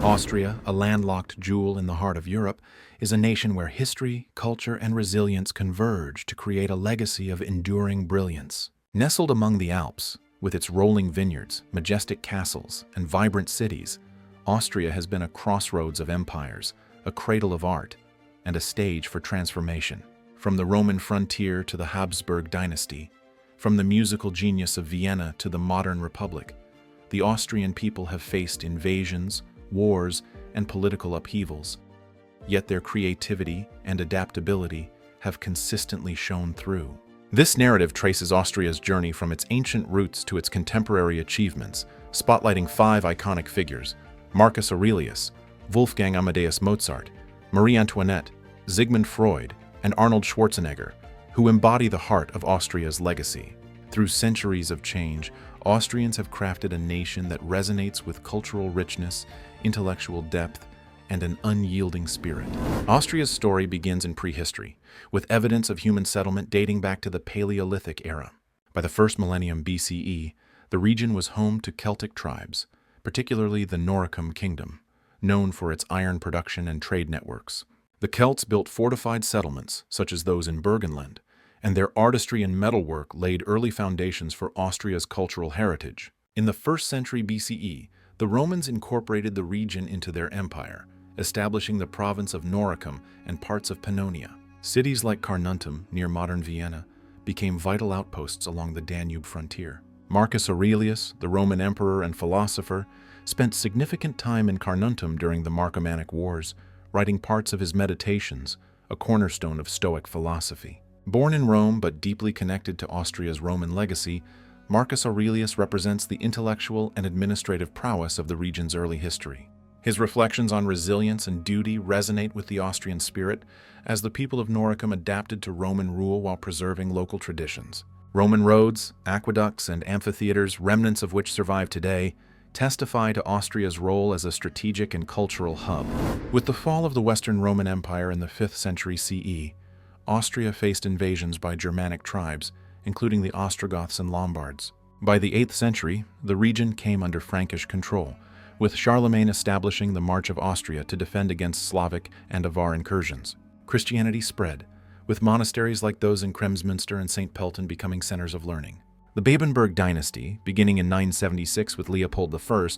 Austria, a landlocked jewel in the heart of Europe, is a nation where history, culture, and resilience converge to create a legacy of enduring brilliance. Nestled among the Alps, with its rolling vineyards, majestic castles, and vibrant cities, Austria has been a crossroads of empires, a cradle of art, and a stage for transformation. From the Roman frontier to the Habsburg dynasty, from the musical genius of Vienna to the modern republic, the Austrian people have faced invasions, wars, and political upheavals. Yet their creativity and adaptability have consistently shone through. This narrative traces Austria's journey from its ancient roots to its contemporary achievements, spotlighting 5 iconic figures: Marcus Aurelius, Wolfgang Amadeus Mozart, Marie Antoinette, Sigmund Freud, and Arnold Schwarzenegger, who embody the heart of Austria's legacy. Through centuries of change, Austrians have crafted a nation that resonates with cultural richness, intellectual depth, and an unyielding spirit. Austria's story begins in prehistory, with evidence of human settlement dating back to the Paleolithic era. By the first millennium BCE, the region was home to Celtic tribes, particularly the Noricum kingdom, known for its iron production and trade networks. The Celts built fortified settlements, such as those in Burgenland, and their artistry and metalwork laid early foundations for Austria's cultural heritage. In the 1st century BCE, the Romans incorporated the region into their empire, establishing the province of Noricum and parts of Pannonia. Cities like Carnuntum, near modern Vienna, became vital outposts along the Danube frontier. Marcus Aurelius, the Roman emperor and philosopher, spent significant time in Carnuntum during the Marcomannic Wars, writing parts of his Meditations, a cornerstone of Stoic philosophy. Born in Rome but deeply connected to Austria's Roman legacy, Marcus Aurelius represents the intellectual and administrative prowess of the region's early history. His reflections on resilience and duty resonate with the Austrian spirit, as the people of Noricum adapted to Roman rule while preserving local traditions. Roman roads, aqueducts, and amphitheaters, remnants of which survive today, testify to Austria's role as a strategic and cultural hub. With the fall of the Western Roman Empire in the 5th century CE, Austria faced invasions by Germanic tribes, including the Ostrogoths and Lombards. By the 8th century, the region came under Frankish control, with Charlemagne establishing the March of Austria to defend against Slavic and Avar incursions. Christianity spread, with monasteries like those in Kremsmünster and St. Pölten becoming centers of learning. The Babenberg dynasty, beginning in 976 with Leopold I,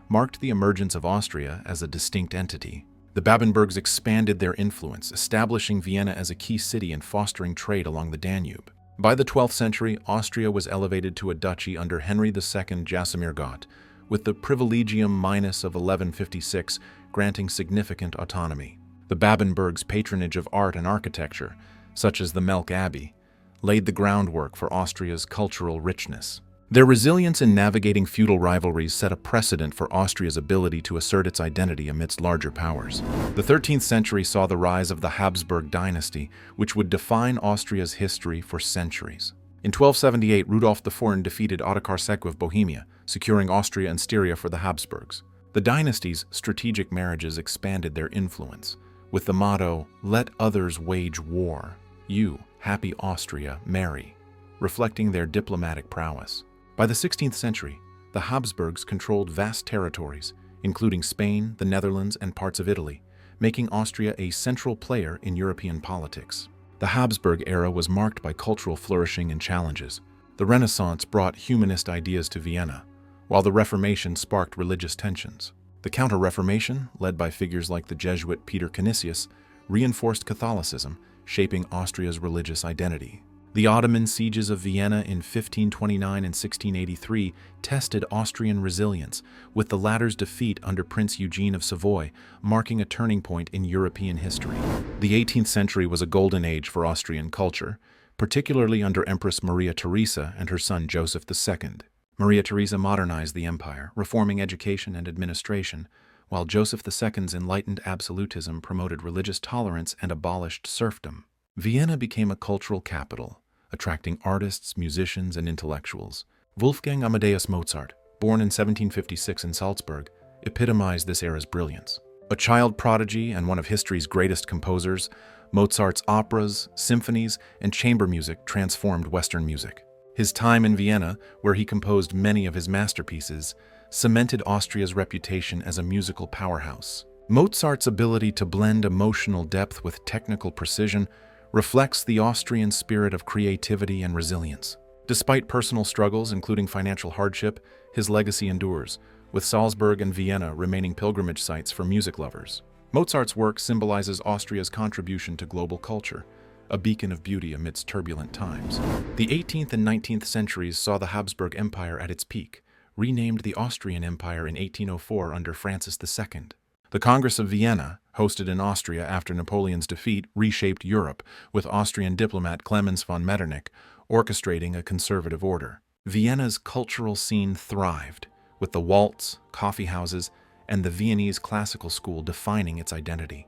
marked the emergence of Austria as a distinct entity. The Babenbergs expanded their influence, establishing Vienna as a key city and fostering trade along the Danube. By the 12th century, Austria was elevated to a duchy under Henry II Jasimir Gott, with the Privilegium Minus of 1156 granting significant autonomy. The Babenbergs' patronage of art and architecture, such as the Melk Abbey, laid the groundwork for Austria's cultural richness. Their resilience in navigating feudal rivalries set a precedent for Austria's ability to assert its identity amidst larger powers. The 13th century saw the rise of the Habsburg dynasty, which would define Austria's history for centuries. In 1278, Rudolf IV defeated Ottokar Secw of Bohemia, securing Austria and Styria for the Habsburgs. The dynasty's strategic marriages expanded their influence, with the motto, "Let others wage war, you, happy Austria, marry," reflecting their diplomatic prowess. By the 16th century, the Habsburgs controlled vast territories, including Spain, the Netherlands, and parts of Italy, making Austria a central player in European politics. The Habsburg era was marked by cultural flourishing and challenges. The Renaissance brought humanist ideas to Vienna, while the Reformation sparked religious tensions. The Counter-Reformation, led by figures like the Jesuit Peter Canisius, reinforced Catholicism, shaping Austria's religious identity. The Ottoman sieges of Vienna in 1529 and 1683 tested Austrian resilience, with the latter's defeat under Prince Eugene of Savoy marking a turning point in European history. The 18th century was a golden age for Austrian culture, particularly under Empress Maria Theresa and her son Joseph II. Maria Theresa modernized the empire, reforming education and administration, while Joseph II's enlightened absolutism promoted religious tolerance and abolished serfdom. Vienna became a cultural capital, attracting artists, musicians, and intellectuals. Wolfgang Amadeus Mozart, born in 1756 in Salzburg, epitomized this era's brilliance. A child prodigy and one of history's greatest composers, Mozart's operas, symphonies, and chamber music transformed Western music. His time in Vienna, where he composed many of his masterpieces, cemented Austria's reputation as a musical powerhouse. Mozart's ability to blend emotional depth with technical precision reflects the Austrian spirit of creativity and resilience. Despite personal struggles, including financial hardship, his legacy endures, with Salzburg and Vienna remaining pilgrimage sites for music lovers. Mozart's work symbolizes Austria's contribution to global culture, a beacon of beauty amidst turbulent times. The 18th and 19th centuries saw the Habsburg Empire at its peak, renamed the Austrian Empire in 1804 under Francis II. The Congress of Vienna, hosted in Austria after Napoleon's defeat, reshaped Europe, with Austrian diplomat Clemens von Metternich orchestrating a conservative order. Vienna's cultural scene thrived, with the waltz, coffee houses, and the Viennese classical school defining its identity.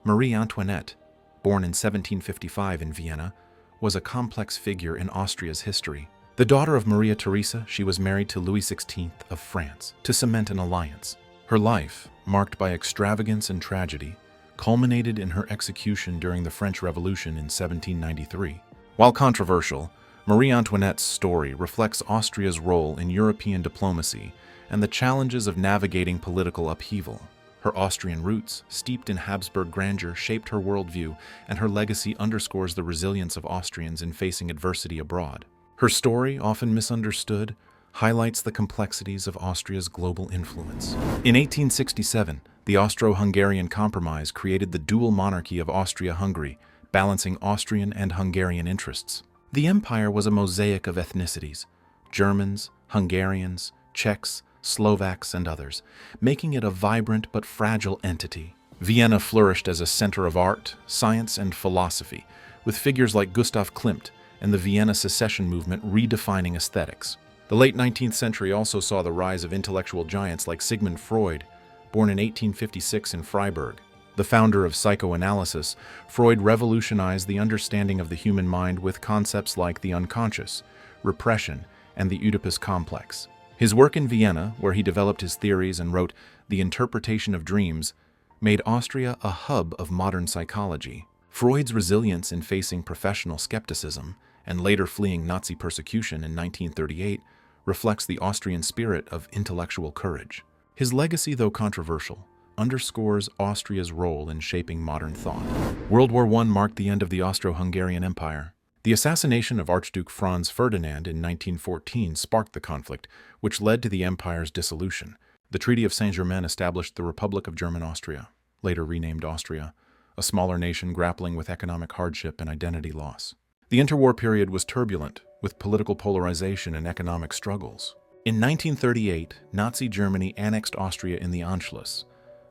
Marie Antoinette, born in 1755 in Vienna, was a complex figure in Austria's history. The daughter of Maria Theresa, she was married to Louis XVI of France to cement an alliance. Her life, marked by extravagance and tragedy, culminated in her execution during the French Revolution in 1793. While controversial, Marie Antoinette's story reflects Austria's role in European diplomacy and the challenges of navigating political upheaval. Her Austrian roots, steeped in Habsburg grandeur, shaped her worldview, and her legacy underscores the resilience of Austrians in facing adversity abroad. Her story, often misunderstood, highlights the complexities of Austria's global influence. In 1867, the Austro-Hungarian Compromise created the dual monarchy of Austria-Hungary, balancing Austrian and Hungarian interests. The empire was a mosaic of ethnicities: Germans, Hungarians, Czechs, Slovaks, and others, making it a vibrant but fragile entity. Vienna flourished as a center of art, science, and philosophy, with figures like Gustav Klimt and the Vienna secession movement redefining aesthetics. The late 19th century also saw the rise of intellectual giants like Sigmund Freud, born in 1856 in Freiburg. The founder of psychoanalysis, Freud revolutionized the understanding of the human mind with concepts like the unconscious, repression, and the Oedipus complex. His work in Vienna, where he developed his theories and wrote The Interpretation of Dreams, made Austria a hub of modern psychology. Freud's resilience in facing professional skepticism and later fleeing Nazi persecution in 1938 reflects the Austrian spirit of intellectual courage. His legacy, though controversial, underscores Austria's role in shaping modern thought. World War I marked the end of the Austro-Hungarian Empire. The assassination of Archduke Franz Ferdinand in 1914 sparked the conflict, which led to the empire's dissolution. The Treaty of Saint-Germain established the Republic of German Austria, later renamed Austria, a smaller nation grappling with economic hardship and identity loss. The interwar period was turbulent, with political polarization and economic struggles. In 1938, Nazi Germany annexed Austria in the Anschluss,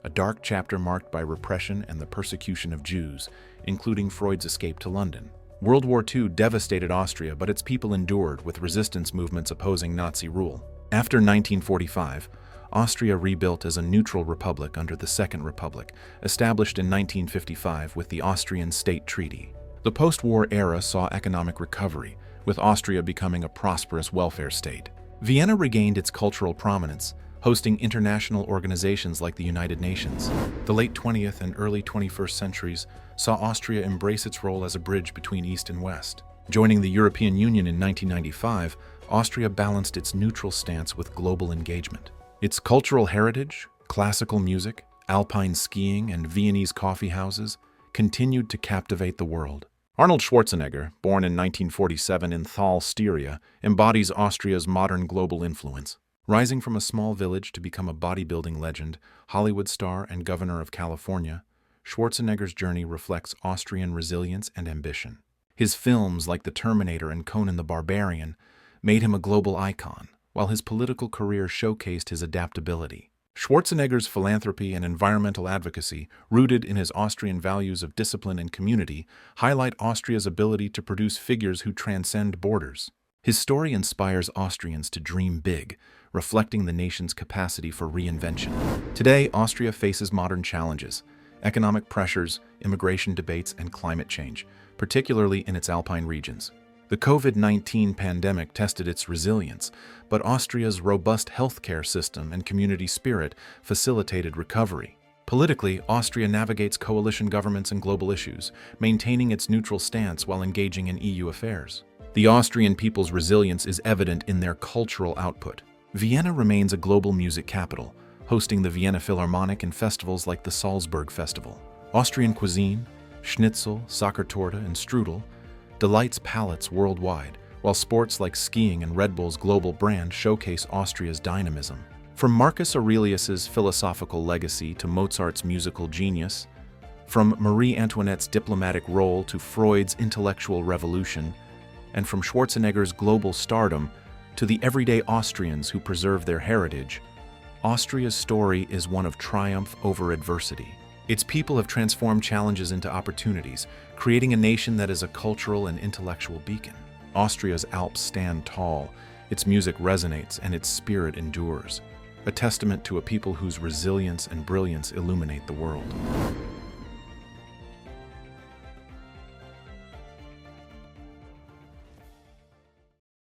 a dark chapter marked by repression and the persecution of Jews, including Freud's escape to London. World War II devastated Austria, but its people endured, with resistance movements opposing Nazi rule. After 1945, Austria rebuilt as a neutral republic under the Second Republic, established in 1955 with the Austrian State Treaty. The post-war era saw economic recovery, with Austria becoming a prosperous welfare state. Vienna regained its cultural prominence, hosting international organizations like the United Nations. The late 20th and early 21st centuries saw Austria embrace its role as a bridge between East and West. Joining the European Union in 1995, Austria balanced its neutral stance with global engagement. Its cultural heritage, classical music, alpine skiing, and Viennese coffee houses continued to captivate the world. Arnold Schwarzenegger, born in 1947 in Thal, Styria, embodies Austria's modern global influence. Rising from a small village to become a bodybuilding legend, Hollywood star, and governor of California, Schwarzenegger's journey reflects Austrian resilience and ambition. His films like The Terminator and Conan the Barbarian made him a global icon, while his political career showcased his adaptability. Schwarzenegger's philanthropy and environmental advocacy, rooted in his Austrian values of discipline and community, highlight Austria's ability to produce figures who transcend borders. His story inspires Austrians to dream big, reflecting the nation's capacity for reinvention. Today, Austria faces modern challenges: economic pressures, immigration debates, and climate change, particularly in its alpine regions. The COVID-19 pandemic tested its resilience, but Austria's robust healthcare system and community spirit facilitated recovery. Politically, Austria navigates coalition governments and global issues, maintaining its neutral stance while engaging in EU affairs. The Austrian people's resilience is evident in their cultural output. Vienna remains a global music capital, hosting the Vienna Philharmonic and festivals like the Salzburg Festival. Austrian cuisine, schnitzel, Sachertorte, and strudel, delights palates worldwide, while sports like skiing and Red Bull's global brand showcase Austria's dynamism. From Marcus Aurelius's philosophical legacy to Mozart's musical genius, from Marie Antoinette's diplomatic role to Freud's intellectual revolution, and from Schwarzenegger's global stardom to the everyday Austrians who preserve their heritage, Austria's story is one of triumph over adversity. Its people have transformed challenges into opportunities, creating a nation that is a cultural and intellectual beacon. Austria's Alps stand tall, its music resonates, and its spirit endures, a testament to a people whose resilience and brilliance illuminate the world.